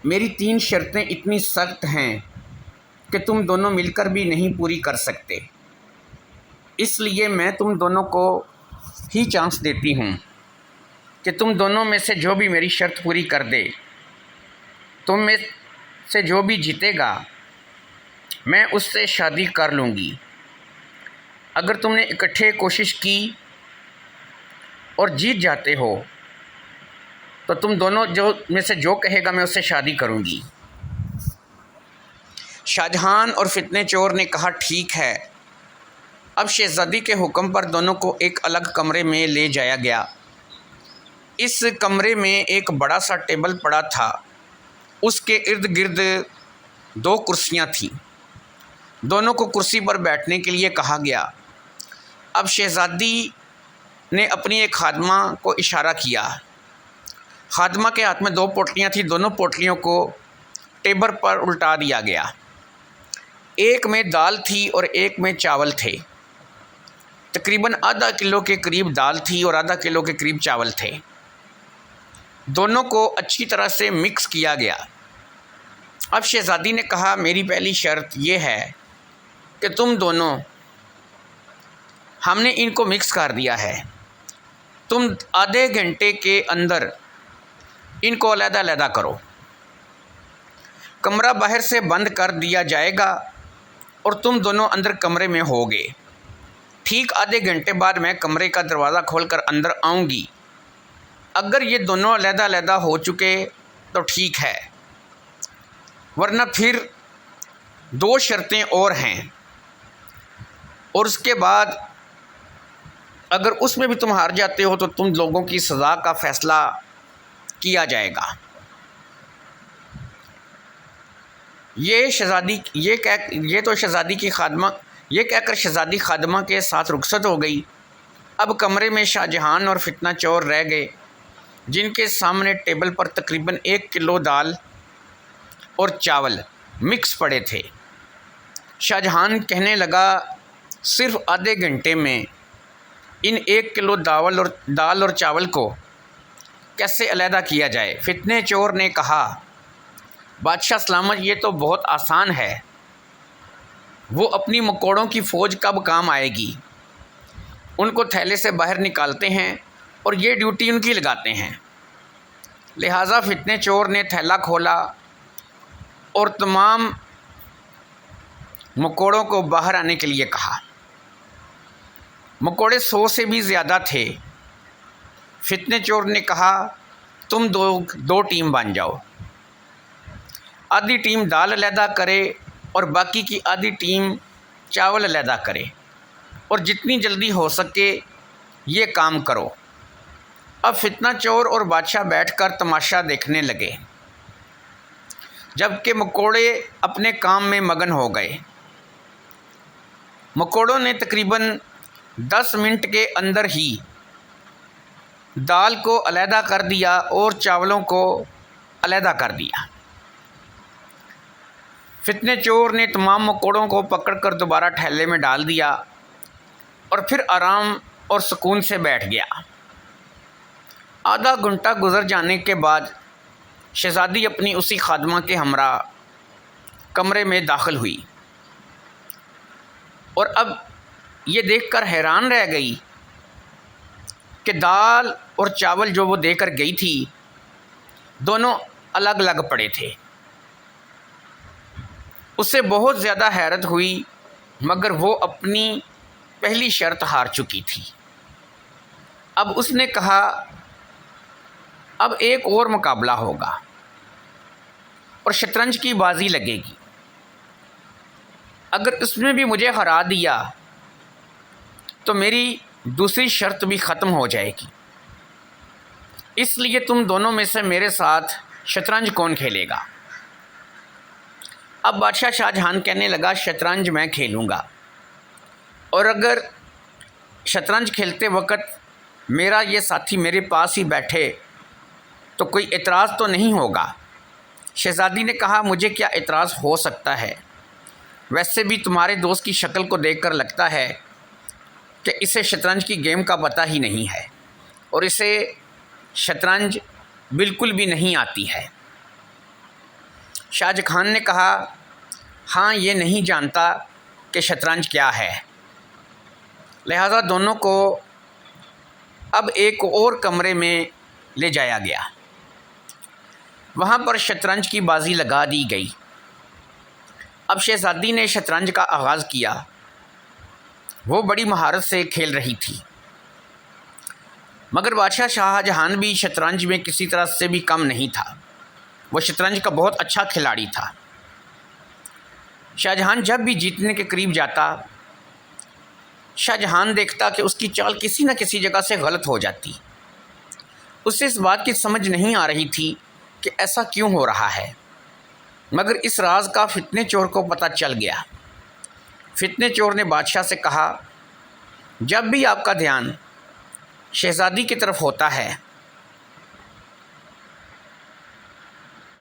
मेरी 3 शर्तें इतनी सख्त हैं कि तुम दोनों मिलकर भी नहीं पूरी कर सकते। इसलिए मैं तुम दोनों को ही चांस देती हूँ कि तुम दोनों में से जो भी मेरी शर्त पूरी कर दे, तुम में से जो भी जीतेगा मैं उससे शादी कर लूँगी। अगर तुमने इकट्ठे कोशिश की और जीत जाते हो तो तुम दोनों जो में से जो कहेगा मैं उससे शादी करूँगी। शाहजहान और फितने चोर ने कहा, ठीक है। अब शहज़ादी के हुक्म पर दोनों को एक अलग कमरे में ले जाया गया। इस कमरे में एक बड़ा सा टेबल पड़ा था। उसके इर्द गिर्द 2 कुर्सियाँ थीं। दोनों को कुर्सी पर बैठने के लिए कहा गया। अब शहज़ादी ने अपनी एक खादमा को इशारा किया। खादमा के हाथ में 2 पोटलियाँ थीं। दोनों पोटलियों को टेबल पर उल्टा दिया गया। एक में दाल थी और एक में चावल थे। तकरीबन आधा किलो के करीब दाल थी और आधा किलो के करीब चावल थे। दोनों को अच्छी तरह से मिक्स किया गया। अब शहज़ादी ने कहा, मेरी पहली शर्त ये है कि तुम दोनों, हमने इनको मिक्स कर दिया है, तुम आधे घंटे के अंदर इनको अलग-अलग करो। कमरा बाहर से बंद कर दिया जाएगा और तुम दोनों अंदर कमरे में होगे। ठीक आधे घंटे बाद मैं कमरे का दरवाज़ा खोलकर अंदर आऊँगी। अगर ये दोनों अलग-अलग हो चुके तो ठीक है, वरना फिर 2 शर्तें और हैं और उसके बाद अगर उसमें भी तुम हार जाते हो तो तुम लोगों की सज़ा का फ़ैसला किया जाएगा। ये तो शहज़ादी की खादमा ये कहकर शहज़ादी खादमा के साथ रुखसत हो गई। अब कमरे में शाहजहान और फितना चोर रह गए, जिनके सामने टेबल पर तकरीबन 1 किलो दाल और चावल मिक्स पड़े थे। शाहजहान कहने लगा, सिर्फ़ आधे घंटे में इन 1 किलो दाल और चावल को कैसे अलहदा किया जाए। फितने चोर ने कहा, बादशाह सलामत, ये तो बहुत आसान है। वो अपनी मकोड़ों की फ़ौज कब काम आएगी। उनको थैले से बाहर निकालते हैं और ये ड्यूटी उनकी लगाते हैं। लिहाजा फितने चोर ने थैला खोला और तमाम मकोड़ों को बाहर आने के लिए कहा। मकोड़े 100 से भी ज़्यादा थे। फितने चोर ने कहा, तुम दो टीम बन जाओ। आधी टीम दाल अलहदा करे और बाकी की आधी टीम चावल अलहदा करे और जितनी जल्दी हो सके ये काम करो। अब फितना चोर और बादशाह बैठकर तमाशा देखने लगे, जबकि मकोड़े अपने काम में मगन हो गए। मकोड़ों ने तकरीबन 10 मिनट के अंदर ही दाल को अलहदा कर दिया और चावलों को अलहदा कर दिया। फितने चोर ने तमाम मकोड़ों को पकड़कर दोबारा ठेले में डाल दिया और फिर आराम और सुकून से बैठ गया। आधा घंटा गुजर जाने के बाद शहज़ादी अपनी उसी खादमा के हमरा कमरे में दाखिल हुई और अब ये देखकर हैरान रह गई कि दाल और चावल जो वो देकर गई थी दोनों अलग अलग पड़े थे। उससे बहुत ज़्यादा हैरत हुई, मगर वो अपनी पहली शर्त हार चुकी थी। अब उसने कहा, अब एक और मुकाबला होगा और शतरंज की बाजी लगेगी। अगर इसमें भी मुझे हरा दिया तो मेरी दूसरी शर्त भी ख़त्म हो जाएगी। इसलिए तुम दोनों में से मेरे साथ शतरंज कौन खेलेगा। अब बादशाह शाहजहान कहने लगा, शतरंज मैं खेलूँगा और अगर शतरंज खेलते वक्त मेरा ये साथी मेरे पास ही बैठे तो कोई एतराज़ तो नहीं होगा। शहज़ादी ने कहा, मुझे क्या एतराज़ हो सकता है। वैसे भी तुम्हारे दोस्त की शक्ल को देखकर लगता है कि इसे शतरंज की गेम का पता ही नहीं है और इसे शतरंज बिल्कुल भी नहीं आती है। शाहजहां ने कहा, हाँ, ये नहीं जानता कि शतरंज क्या है। लिहाजा दोनों को अब एक और कमरे में ले जाया गया। वहाँ पर शतरंज की बाजी लगा दी गई। अब शहज़ादी ने शतरंज का आगाज़ किया। वो बड़ी महारत से खेल रही थी, मगर बादशाह शाहजहां भी शतरंज में किसी तरह से भी कम नहीं था। वो शतरंज का बहुत अच्छा खिलाड़ी था। शाहजहां जब भी जीतने के करीब जाता, शाहजहां देखता कि उसकी चाल किसी न किसी जगह से गलत हो जाती। उसे इस बात की समझ नहीं आ रही थी कि ऐसा क्यों हो रहा है, मगर इस राज का फितने चोर को पता चल गया। फितने चोर ने बादशाह से कहा, जब भी आपका ध्यान शहज़ादी की तरफ होता है